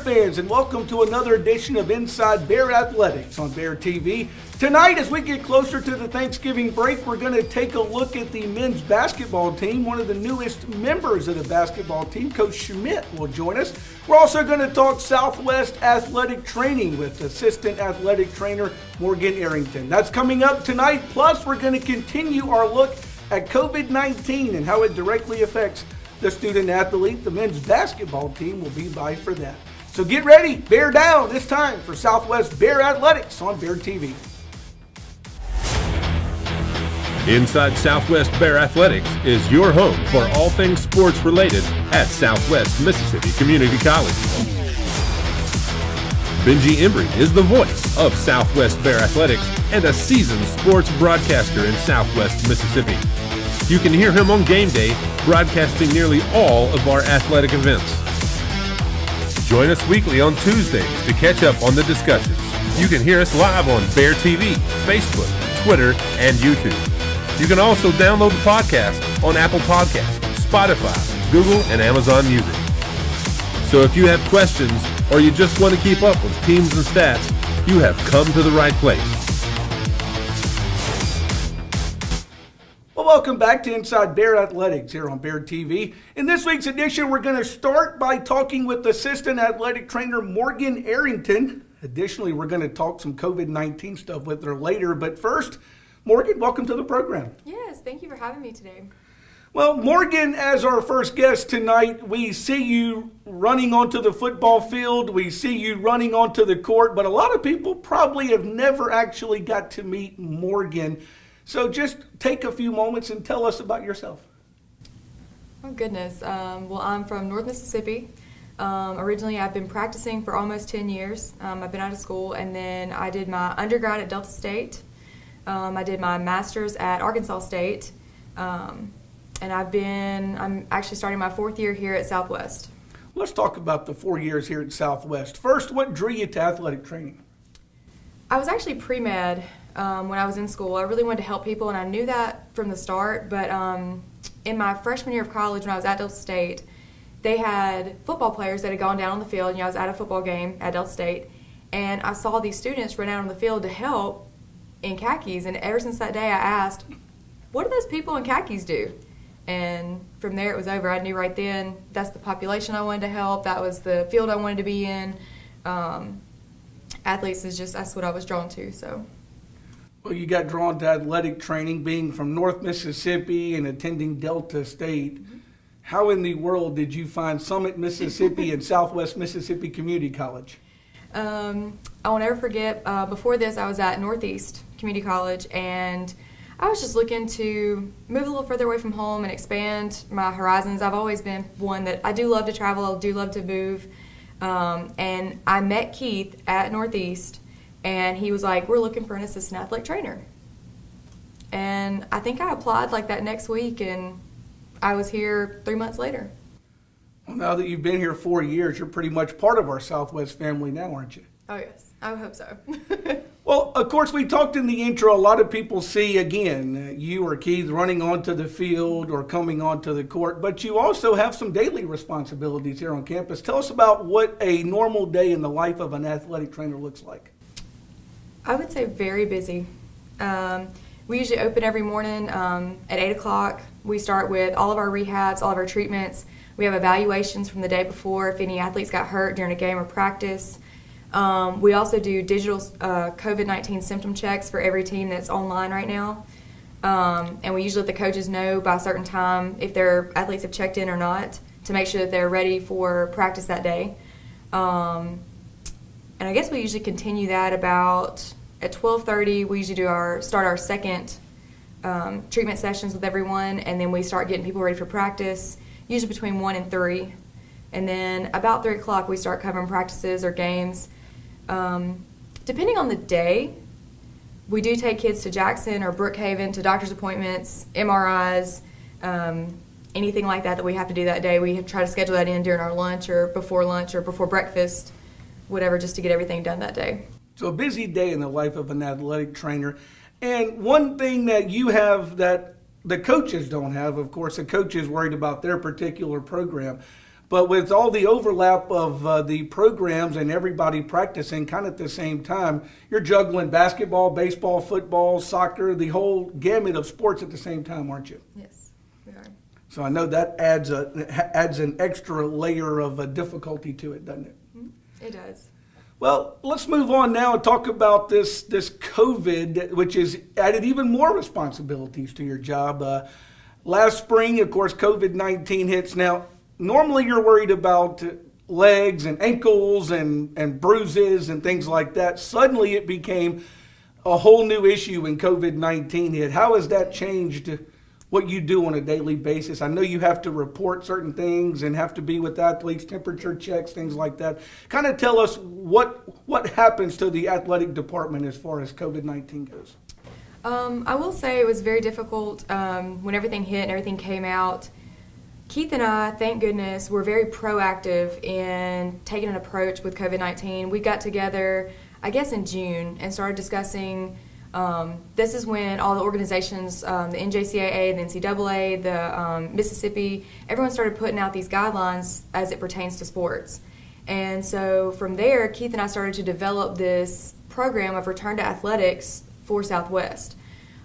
fans, and welcome to another edition of Inside Bear Athletics on Bear TV. Tonight, as we get closer to the Thanksgiving break, we're going to take a look at the men's basketball team. One of the newest members of the basketball team, Coach Schmidt, will join us. We're also going to talk Southwest athletic training with assistant athletic trainer Morgan Arrington. That's coming up tonight. Plus, we're going to continue our look at COVID-19 and how it directly affects the student athlete. The men's basketball team will be by for that. So get ready, bear down. It's time for Southwest Bear Athletics on Bear TV. Inside Southwest Bear Athletics is your home for all things sports related at Southwest Mississippi Community College. Benji Embry is the voice of Southwest Bear Athletics and a seasoned sports broadcaster in Southwest Mississippi. You can hear him on game day, broadcasting nearly all of our athletic events. Join us weekly on Tuesdays to catch up on the discussions. You can hear us live on Bear TV, Facebook, Twitter, and YouTube. You can also download the podcast on Apple Podcasts, Spotify, Google, and Amazon Music. So if you have questions or you just want to keep up with teams and stats, you have come to the right place. Well, welcome back to Inside Bear Athletics here on Bear TV. In this week's edition, we're going to start by talking with assistant athletic trainer Morgan Arrington. Additionally, we're going to talk some COVID-19 stuff with her later. But first, Morgan, welcome to the program. Yes, thank you for having me today. Well, Morgan, as our first guest tonight, we see you running onto the football field. We see you running onto the court. But a lot of people probably have never actually got to meet Morgan. So just take a few moments and tell us about yourself. Oh, goodness. Well, I'm from North Mississippi. Originally, I've been practicing for almost 10 years. I've been out of school, and then I did my undergrad at Delta State. I did my master's at Arkansas State, and I'm actually starting my fourth year here at Southwest. Let's talk about the 4 years here at Southwest. First, what drew you to athletic training? I was actually pre-med when I was in school. I really wanted to help people, and I knew that from the start, but in my freshman year of college when I was at Delta State, they had football players that had gone down on the field. I was at a football game at Delta State, and I saw these students run out on the field to help in khakis, and ever since that day I asked, what do those people in khakis do? And from there it was over. I knew right then that's the population I wanted to help. That was the field I wanted to be in. Athletes that's what I was drawn to. So. Well, you got drawn to athletic training being from North Mississippi and attending Delta State. Mm-hmm. How in the world did you find Summit, Mississippi and Southwest Mississippi Community College? I won't ever forget, before this I was at Northeast Community College, and I was just looking to move a little further away from home and expand my horizons. I've always been one that I do love to travel, I do love to move, and I met Keith at Northeast, and he was like, we're looking for an assistant athletic trainer. And I think I applied like that next week, and I was here 3 months later. Well, now that you've been here 4 years, you're pretty much part of our Southwest family now, aren't you? Oh, yes. I would hope so. Well, of course, we talked in the intro, a lot of people see, again, you or Keith running onto the field or coming onto the court, but you also have some daily responsibilities here on campus. Tell us about what a normal day in the life of an athletic trainer looks like. I would say very busy. We usually open every morning at 8 o'clock. We start with all of our rehabs, all of our treatments. We have evaluations from the day before if any athletes got hurt during a game or practice. We also do digital COVID-19 symptom checks for every team that's online right now. And we usually let the coaches know by a certain time if their athletes have checked in or not to make sure that they're ready for practice that day. And I guess we usually continue that about at 12:30. We usually start our second treatment sessions with everyone, and then we start getting people ready for practice, usually between 1 and 3. And then about 3 o'clock we start covering practices or games. Depending on the day, we do take kids to Jackson or Brookhaven to doctor's appointments, MRIs, anything like that we have to do that day. We try to schedule that in during our lunch or before breakfast, whatever, just to get everything done that day. So a busy day in the life of an athletic trainer. And one thing that you have that the coaches don't have, of course, the coach is worried about their particular program. But with all the overlap of the programs and everybody practicing kind of at the same time, you're juggling basketball, baseball, football, soccer, the whole gamut of sports at the same time, aren't you? Yes, we are. So I know that adds an extra layer of difficulty to it, doesn't it? It does. Well, let's move on now and talk about this COVID, which has added even more responsibilities to your job. Last spring, of course, COVID-19 hits. Now, normally you're worried about legs and ankles and bruises and things like that. Suddenly it became a whole new issue when COVID-19 hit. How has that changed what you do on a daily basis? I know you have to report certain things and have to be with athletes, temperature checks, things like that. Kind of tell us what happens to the athletic department as far as COVID-19 goes. I will say it was very difficult when everything hit and everything came out. Keith and I, thank goodness, were very proactive in taking an approach with COVID-19. We got together, I guess, in June and started discussing. This is when all the organizations, the NJCAA, the NCAA, the Mississippi, everyone started putting out these guidelines as it pertains to sports. And so from there, Keith and I started to develop this program of return to athletics for Southwest.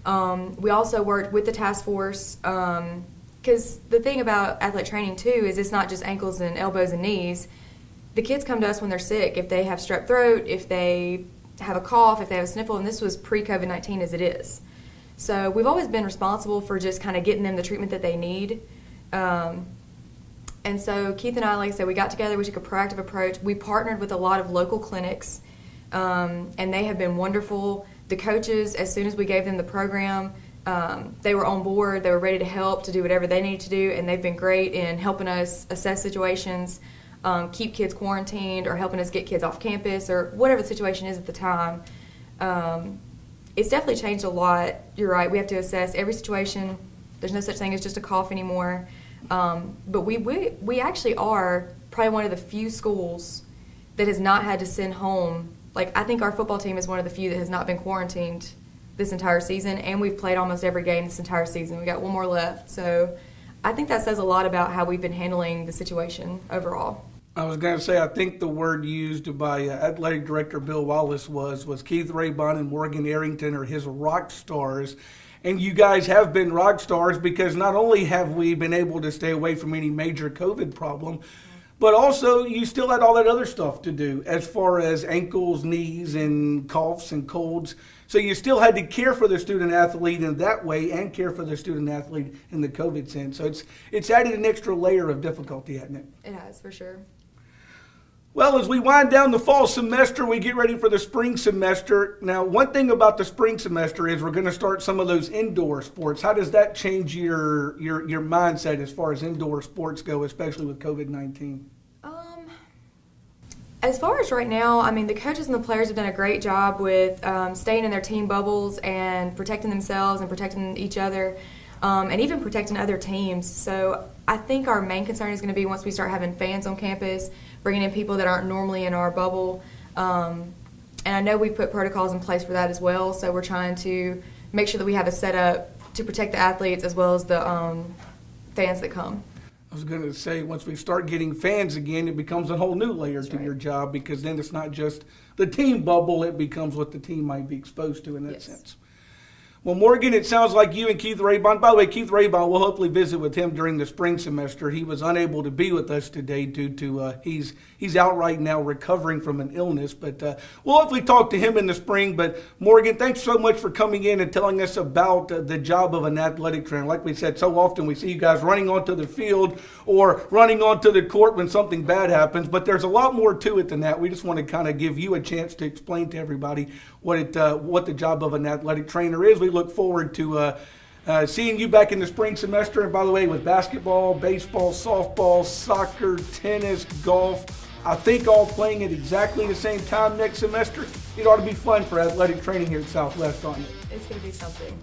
We also worked with the task force because the thing about athletic training too is it's not just ankles and elbows and knees. The kids come to us when they're sick, if they have strep throat, if they have a cough, if they have a sniffle, and this was pre-COVID-19 as it is. So we've always been responsible for just kind of getting them the treatment that they need. And so Keith and I, like I said, we got together, we took a proactive approach. We partnered with a lot of local clinics, and they have been wonderful. The coaches, as soon as we gave them the program, they were on board, they were ready to help, to do whatever they needed to do, and they've been great in helping us assess situations, keep kids quarantined, or helping us get kids off campus, or whatever the situation is at the time. It's definitely changed a lot. You're right, we have to assess every situation. There's no such thing as just a cough anymore. But we actually are probably one of the few schools that has not had to send home. Like, I think our football team is one of the few that has not been quarantined this entire season, and we've played almost every game this entire season. We got one more left. So I think that says a lot about how we've been handling the situation overall. I was going to say, I think the word used by Athletic Director Bill Wallace was Keith Raybon and Morgan Arrington are his rock stars. And you guys have been rock stars because not only have we been able to stay away from any major COVID problem, but also you still had all that other stuff to do as far as ankles, knees, and coughs and colds. So you still had to care for the student athlete in that way and care for the student athlete in the COVID sense. So it's added an extra layer of difficulty, hasn't it? It has, for sure. Well, as we wind down the fall semester, we get ready for the spring semester. Now, one thing about the spring semester is we're going to start some of those indoor sports. How does that change your mindset as far as indoor sports go, especially with COVID-19? As far as right now, I mean, the coaches and the players have done a great job with staying in their team bubbles and protecting themselves and protecting each other, and even protecting other teams. So I think our main concern is going to be once we start having fans on campus, bringing in people that aren't normally in our bubble. And I know we've put protocols in place for that as well, so we're trying to make sure that we have a setup to protect the athletes as well as the fans that come. I was going to say, once we start getting fans again, it becomes a whole new layer to right. your job, because then it's not just the team bubble, it becomes what the team might be exposed to in that Yes. sense. Well, Morgan, it sounds like you and Keith Raybon, by the way, Keith Raybon, we'll hopefully visit with him during the spring semester. He was unable to be with us today due to he's out right now recovering from an illness, but we'll hopefully talk to him in the spring. But Morgan, thanks so much for coming in and telling us about the job of an athletic trainer. Like we said, so often we see you guys running onto the field or running onto the court when something bad happens, but there's a lot more to it than that. We just want to kind of give you a chance to explain to everybody what the job of an athletic trainer is. We look forward to seeing you back in the spring semester. And by the way, with basketball, baseball, softball, soccer, tennis, golf, I think all playing at exactly the same time next semester, it ought to be fun for athletic training here at Southwest, on it. It's going to be something,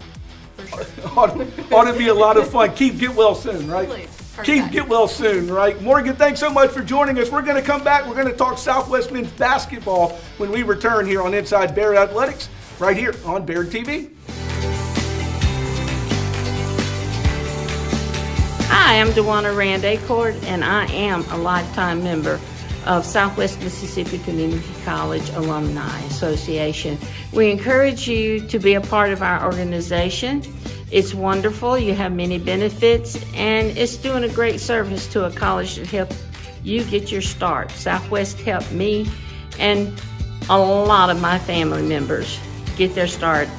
for sure. ought to be a lot of fun. Keith, get well soon, right? Please. Keith, get well soon, right? Morgan, thanks so much for joining us. We're going to come back. We're going to talk Southwest men's basketball when we return here on Inside Bear Athletics, right here on Bear TV. Hi, Hi, I'm Dewana Rand Acord, and I am a lifetime member of Southwest Mississippi Community College Alumni Association. We encourage you to be a part of our organization. It's wonderful, you have many benefits, and it's doing a great service to a college that helped you get your start. Southwest helped me and a lot of my family members get their start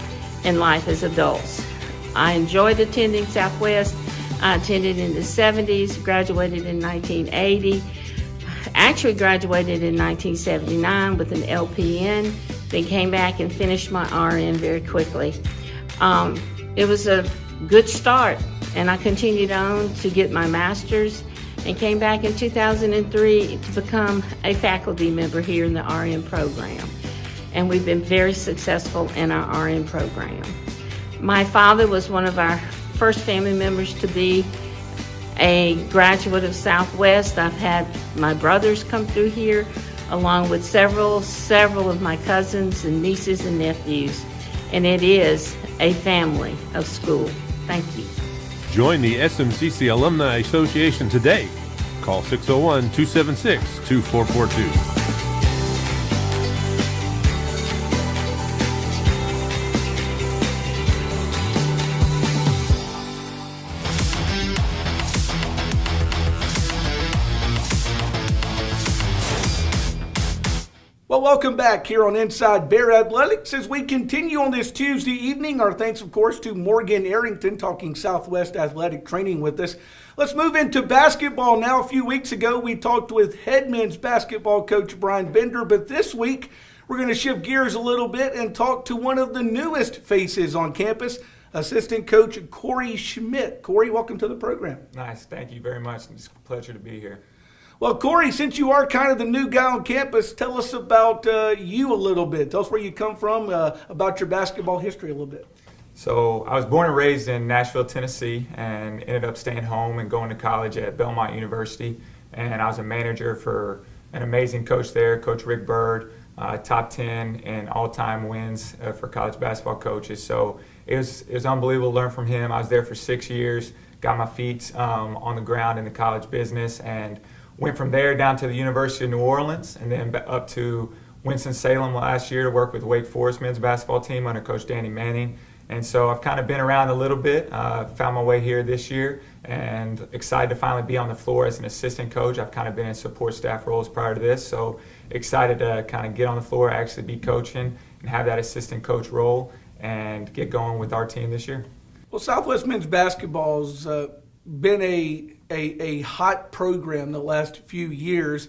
in life as adults. I enjoyed attending Southwest. I attended in the 70s, graduated in 1980, actually graduated in 1979 with an LPN, then came back and finished my RN very quickly. It was a good start, and I continued on to get my master's and came back in 2003 to become a faculty member here in the RN program. And we've been very successful in our RN program. My father was one of our first family members to be a graduate of Southwest. I've had my brothers come through here, along with several of my cousins and nieces and nephews. And it is a family of school. Thank you. Join the SMCC Alumni Association today. Call 601-276-2442. Well, welcome back here on Inside Bear Athletics as we continue on this Tuesday evening. Our thanks, of course, to Morgan Arrington talking Southwest athletic training with us. Let's move into basketball now. A few weeks ago, we talked with head men's basketball coach Brian Bender, but this week we're going to shift gears a little bit and talk to one of the newest faces on campus, assistant coach Corey Schmidt. Corey, welcome to the program. Nice. Thank you very much. It's a pleasure to be here. Well, Corey, since you are kind of the new guy on campus, tell us about you a little bit. Tell us where you come from, about your basketball history a little bit. So I was born and raised in Nashville, Tennessee, and ended up staying home and going to college at Belmont University. And I was a manager for an amazing coach there, Coach Rick Bird, top 10 in all-time wins for college basketball coaches. So it was unbelievable to learn from him. I was there for 6 years, got my feet on the ground in the college business, and went from there down to the University of New Orleans and then up to Winston-Salem last year to work with Wake Forest men's basketball team under Coach Danny Manning. And so I've kind of been around a little bit, found my way here this year, and excited to finally be on the floor as an assistant coach. I've kind of been in support staff roles prior to this, so excited to kind of get on the floor, actually be coaching, and have that assistant coach role and get going with our team this year. Well, Southwest men's basketball's been a hot program the last few years.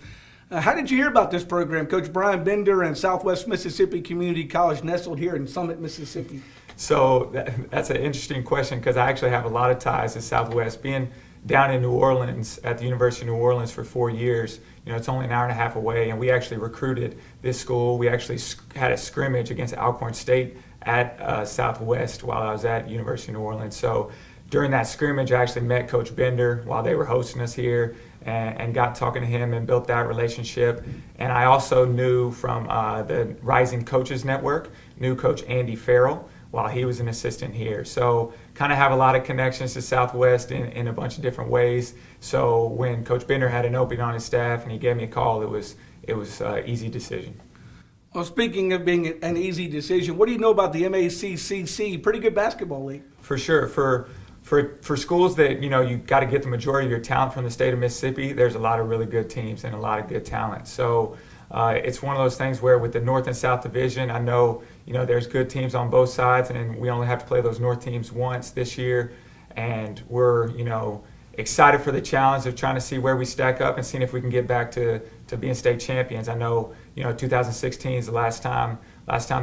How did you hear about this program? Coach Brian Bender and Southwest Mississippi Community College nestled here in Summit, Mississippi. So that's an interesting question because I actually have a lot of ties to Southwest. Being down in New Orleans at the University of New Orleans for 4 years, it's only an hour and a half away, and we actually recruited this school. We actually had a scrimmage against Alcorn State at Southwest while I was at University of New Orleans. So during that scrimmage, I actually met Coach Bender while they were hosting us here and got talking to him and built that relationship. And I also knew from the Rising Coaches Network, knew Coach Andy Farrell while he was an assistant here. So kind of have a lot of connections to Southwest in a bunch of different ways. So when Coach Bender had an opening on his staff and he gave me a call, it was an easy decision. Well, speaking of being an easy decision, what do you know about the MACCC? Pretty good basketball league. For sure. For schools that, you got to get the majority of your talent from the state of Mississippi, there's a lot of really good teams and a lot of good talent. So it's one of those things where with the North and South Division, I know, there's good teams on both sides, and we only have to play those North teams once this year. And we're, excited for the challenge of trying to see where we stack up and seeing if we can get back to being state champions. I know, 2016 is the last time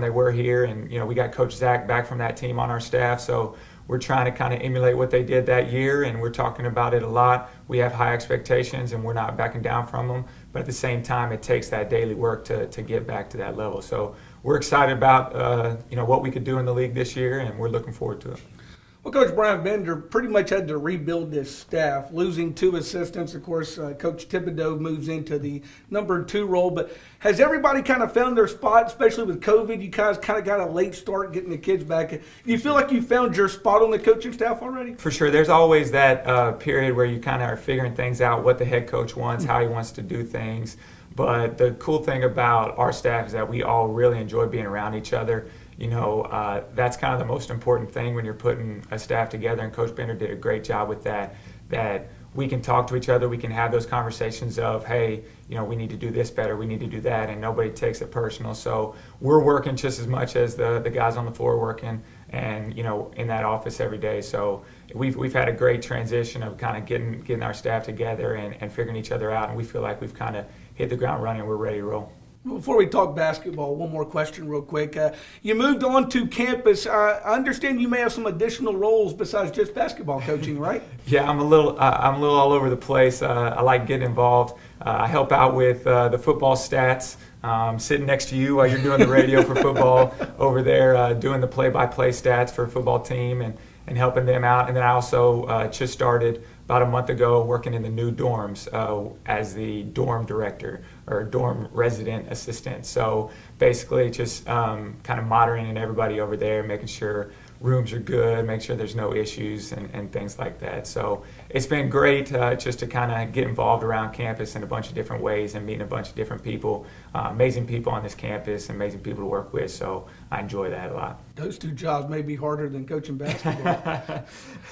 they were here, and, we got Coach Zach back from that team on our staff. So we're trying to kind of emulate what they did that year, and we're talking about it a lot. We have high expectations, and we're not backing down from them. But at the same time, it takes that daily work to get back to that level. So we're excited about what we could do in the league this year, and we're looking forward to it. Well, Coach Brian Bender pretty much had to rebuild this staff, losing 2 assistants. Of course, Coach Thibodeau moves into the number 2 role. But has everybody kind of found their spot, especially with COVID? You guys kind of got a late start getting the kids back. Do you feel like you found your spot on the coaching staff already? For sure. There's always that period where you kind of are figuring things out, what the head coach wants, how he wants to do things. But the cool thing about our staff is that we all really enjoy being around each other. That's kind of the most important thing when you're putting a staff together, and Coach Bender did a great job with that we can talk to each other, we can have those conversations of, hey, we need to do this better, we need to do that, and nobody takes it personal. So we're working just as much as the guys on the floor working and, in that office every day. So we've had a great transition of kind of getting our staff together and figuring each other out, and we feel like we've kind of hit the ground running, we're ready to roll. Before we talk basketball, one more question real quick. You moved on to campus. I understand you may have some additional roles besides just basketball coaching, right? Yeah, I'm a little all over the place. I like getting involved. I help out with the football stats. Sitting next to you while you're doing the radio for football over there, doing the play-by-play stats for a football team and helping them out. And then I also just started about a month ago working in the new dorms as the dorm director or dorm resident assistant. So basically just kind of monitoring everybody over there, making sure rooms are good, make sure there's no issues and things like that. So it's been great just to kind of get involved around campus in a bunch of different ways and meeting a bunch of different people, amazing people on this campus, amazing people to work with. So I enjoy that a lot. Those 2 jobs may be harder than coaching basketball.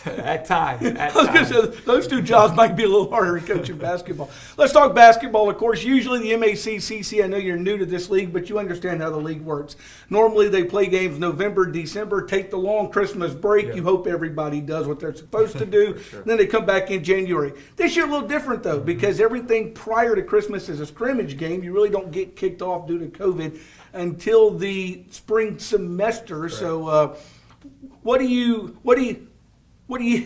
At times. I was going to say, those 2 jobs might be a little harder than coaching basketball. Let's talk basketball. Of course, usually the MACCC, I know you're new to this league, but you understand how the league works. Normally they play games November, December, take the long Christmas break. Yeah. You hope everybody does what they're supposed to do. Sure. Then they come back in January. This year a little different, though, because everything prior to Christmas is a scrimmage game. You really don't get kicked off due to COVID until the spring semester. Correct. So what do you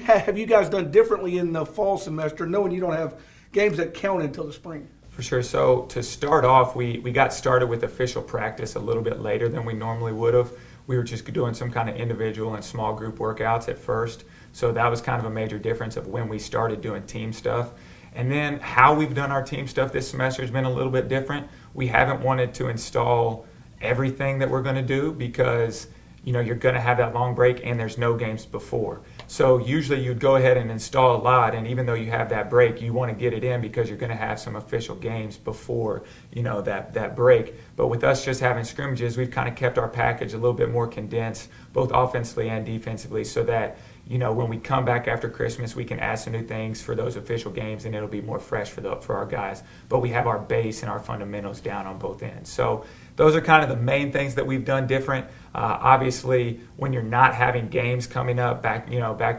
have you guys done differently in the fall semester, knowing you don't have games that count until the spring? For sure. So to start off, we got started with official practice a little bit later than we normally would have. We were just doing some kind of individual and small group workouts at first. So that was kind of a major difference of when we started doing team stuff. And then how we've done our team stuff this semester has been a little bit different. We haven't wanted to install everything that we're going to do because you're going to have that long break and there's no games before. So usually you'd go ahead and install a lot, and even though you have that break, you want to get it in because you're going to have some official games before that break. But with us just having scrimmages, we've kind of kept our package a little bit more condensed, both offensively and defensively, so that when we come back after Christmas, we can add some new things for those official games, and it'll be more fresh for our guys. But we have our base and our fundamentals down on both ends. So those are kind of the main things that we've done different. Obviously, when you're not having games coming up back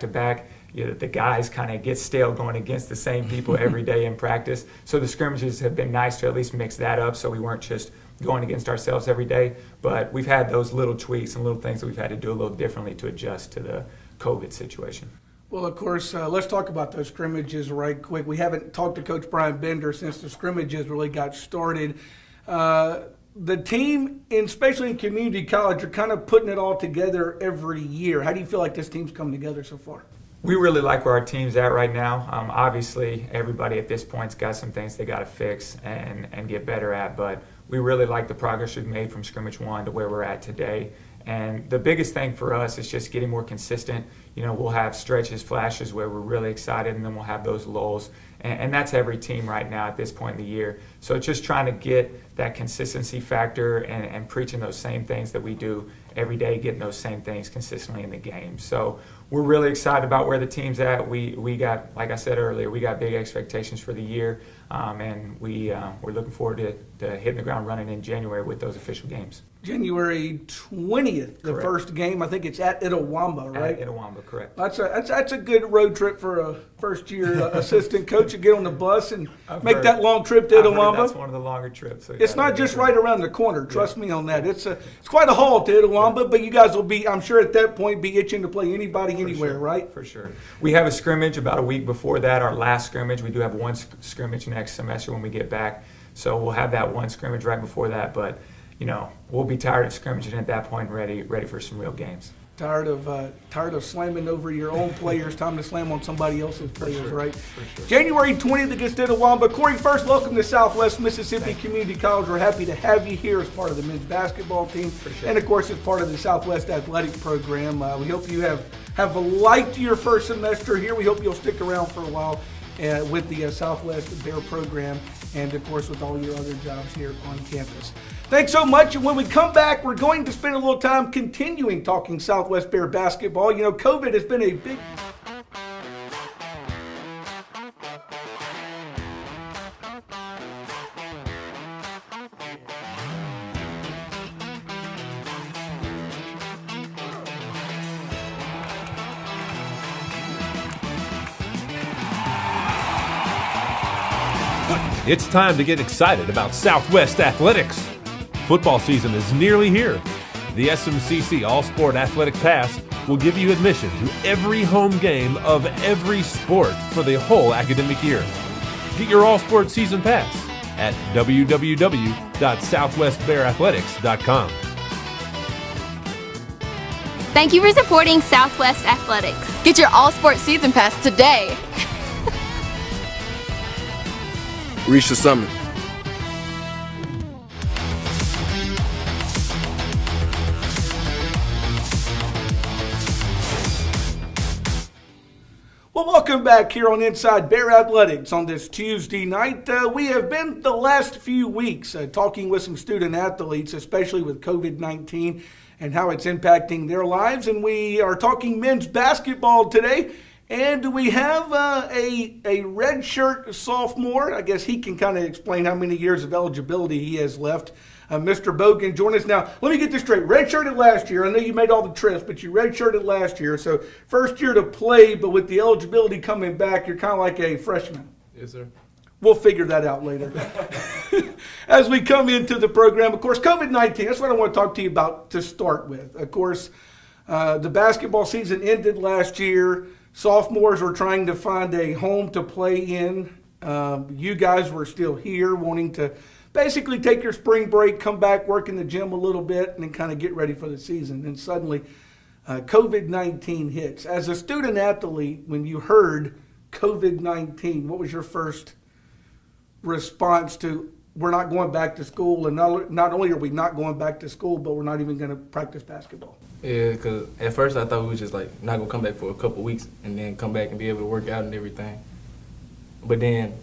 to back, the guys kind of get stale going against the same people every day in practice. So the scrimmages have been nice to at least mix that up, so we weren't just going against ourselves every day. But we've had those little tweaks and little things that we've had to do a little differently to adjust to the COVID situation. Well, of course, let's talk about those scrimmages right quick. We haven't talked to Coach Brian Bender since the scrimmages really got started. The team, especially in community college, are kind of putting it all together every year. How do you feel like this team's come together so far? We really like where our team's at right now. Obviously, everybody at this point's got some things they got to fix and get better at, but we really like the progress we've made from scrimmage 1 to where we're at today. And the biggest thing for us is just getting more consistent. We'll have stretches, flashes where we're really excited, and then we'll have those lulls. And that's every team right now at this point in the year. So it's just trying to get that consistency factor and preaching those same things that we do every day, getting those same things consistently in the game. So we're really excited about where the team's at. We got, like I said earlier, we got big expectations for the year, and we're looking forward to hitting the ground running in January with those official games. January 20th, the Correct. First game. I think it's at Itawamba, right? At Itawamba, correct. That's a good road trip for a first-year assistant coach to get on the bus and I've make heard- that long trip to I've heard Itawamba. That's one of the longer trips. So It's not just right around the corner. Trust me on that. It's quite a haul to Itawamba, but you guys will be, I'm sure at that point, be itching to play anybody anywhere, right? For sure. We have a scrimmage about a week before that, our last scrimmage. We do have one scrimmage next semester when we get back. So we'll have that one scrimmage right before that, but we'll be tired of scrimmaging at that point and ready for some real games. Tired of slamming over your own players. Time to slam on somebody else's players, right? For sure. January 20th against Itawamba. Corey, first, welcome to Southwest Mississippi Community College. We're happy to have you here as part of the men's basketball team, and of course as part of the Southwest Athletic Program. We hope you have liked your first semester here. We hope you'll stick around for a while with the Southwest Bear program, and of course with all your other jobs here on campus. Thanks so much. And when we come back, we're going to spend a little time continuing talking Southwest Bear basketball. You know, COVID has been a big... It's time to get excited about Southwest Athletics. Football season is nearly here. The SMCC All-Sport Athletic Pass will give you admission to every home game of every sport for the whole academic year. Get your All-Sport Season Pass at www.southwestbearathletics.com. Thank you for supporting Southwest Athletics. Get your All-Sport Season Pass today. Reach the summit. Well, welcome back here on Inside Bear Athletics on this Tuesday night. We have been the last few weeks talking with some student athletes, especially with COVID-19 and how it's impacting their lives. And we are talking men's basketball today. And we have a redshirt sophomore. I guess he can kind of explain how many years of eligibility he has left. Mr. Bogan, join us now. Let me get this straight. Redshirted last year. I know you made all the trips, but you redshirted last year. So first year to play, but with the eligibility coming back, you're kind of like a freshman. Yes, sir. We'll figure that out later. As we come into the program, of course, COVID-19, that's what I want to talk to you about to start with. Of course, the basketball season ended last year. Sophomores were trying to find a home to play in. You guys were still here wanting to basically take your spring break, come back, work in the gym a little bit, and then kind of get ready for the season. And suddenly, COVID-19 hits. As a student athlete, when you heard COVID-19, what was your first response to, we're not going back to school, and not only are we not going back to school, but we're not even going to practice basketball? Yeah, because at first I thought we was just like not going to come back for a couple weeks and then come back and be able to work out and everything. But then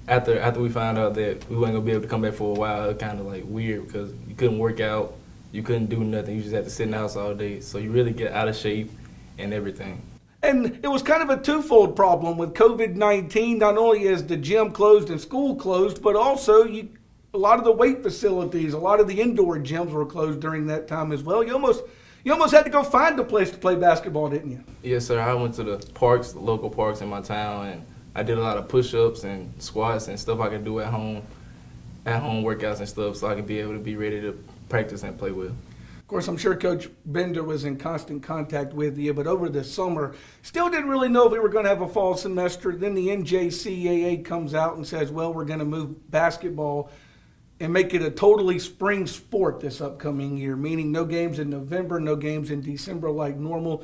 after we found out that we weren't going to be able to come back for a while, it kind of like weird because you couldn't work out, you couldn't do nothing, you just had to sit in the house all day. So you really get out of shape and everything. And it was kind of a twofold problem with COVID-19. Not only is the gym closed and school closed, but also a lot of the weight facilities, a lot of the indoor gyms were closed during that time as well. You almost had to go find a place to play basketball, didn't you? Yes, sir. I went to the parks, the local parks in my town, and I did a lot of push-ups and squats and stuff I could do at home workouts and stuff, so I could be able to be ready to practice and play well. Of course, I'm sure Coach Bender was in constant contact with you, but over the summer, still didn't really know if we were going to have a fall semester. Then the NJCAA comes out and says, well, we're going to move basketball and make it a totally spring sport this upcoming year, meaning no games in November, no games in December like normal.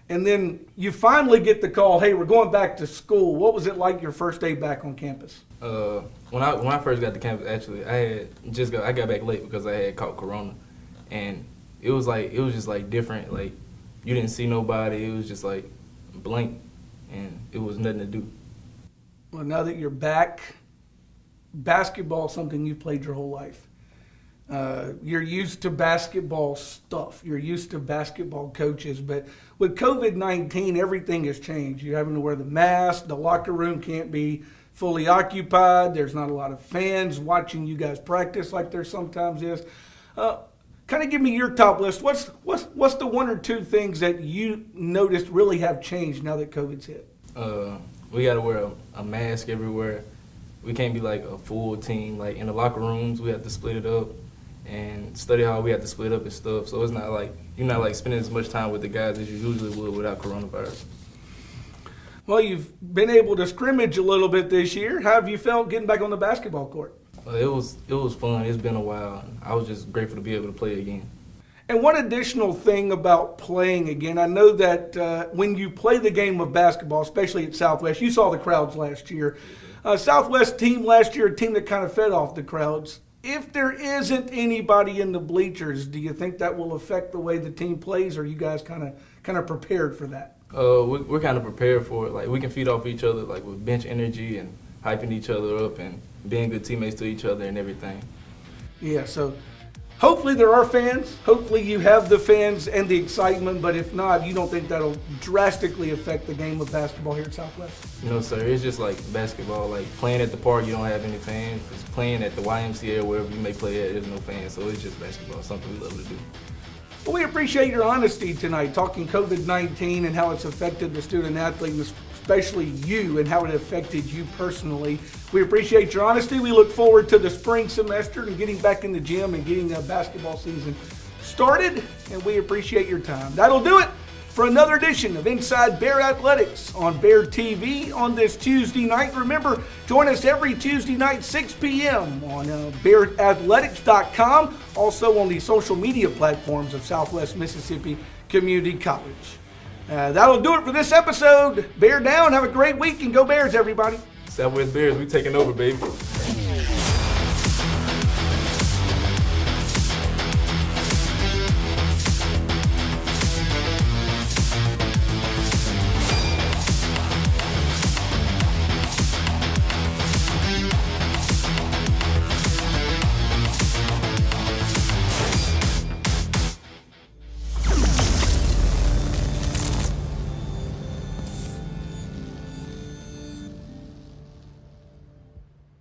And then you finally get the call, hey, we're going back to school. What was it like your first day back on campus? When I first got to campus, actually, I got back late because I had caught corona. And it was just like different. Like, you didn't see nobody. It was just like blank, and it was nothing to do. Well, now that you're back, basketball is something you've played your whole life. You're used to basketball stuff. You're used to basketball coaches. But with COVID-19, everything has changed. You're having to wear the mask. The locker room can't be fully occupied. There's not a lot of fans watching you guys practice like there sometimes is. Kind of give me your top list. What's the one or two things that you noticed really have changed now that COVID's hit? We got to wear a mask everywhere. We can't be like a full team. Like in the locker rooms, we have to split it up. And study hall, we have to split up and stuff. So it's not like you're not like spending as much time with the guys as you usually would without coronavirus. Well, you've been able to scrimmage a little bit this year. How have you felt getting back on the basketball court? It was fun. It's been a while. I was just grateful to be able to play again. And one additional thing about playing again, I know that when you play the game of basketball, especially at Southwest, you saw the crowds last year. Southwest team last year, a team that kind of fed off the crowds. If there isn't anybody in the bleachers, do you think that will affect the way the team plays, or are you guys kind of prepared for that? We're kind of prepared for it. Like, we can feed off each other, like with bench energy and hyping each other up and being good teammates to each other and everything. Yeah, so hopefully there are fans. Hopefully you have the fans and the excitement, but if not, you don't think that'll drastically affect the game of basketball here at Southwest? No, sir. It's just like basketball. Like, playing at the park, you don't have any fans. It's playing at the YMCA or wherever you may play at, there's no fans. So it's just basketball, something we love to do. Well, we appreciate your honesty tonight, talking COVID-19 and how it's affected the student athlete, especially you, and how it affected you personally. We appreciate your honesty. We look forward to the spring semester and getting back in the gym and getting a basketball season started, and we appreciate your time. That'll do it for another edition of Inside Bear Athletics on Bear TV on this Tuesday night. Remember, join us every Tuesday night, 6 p.m. on bearathletics.com, also on the social media platforms of Southwest Mississippi Community College. That'll do it for this episode. Bear down. Have a great week, and go Bears, everybody. Southwest Bears, we taking over, baby.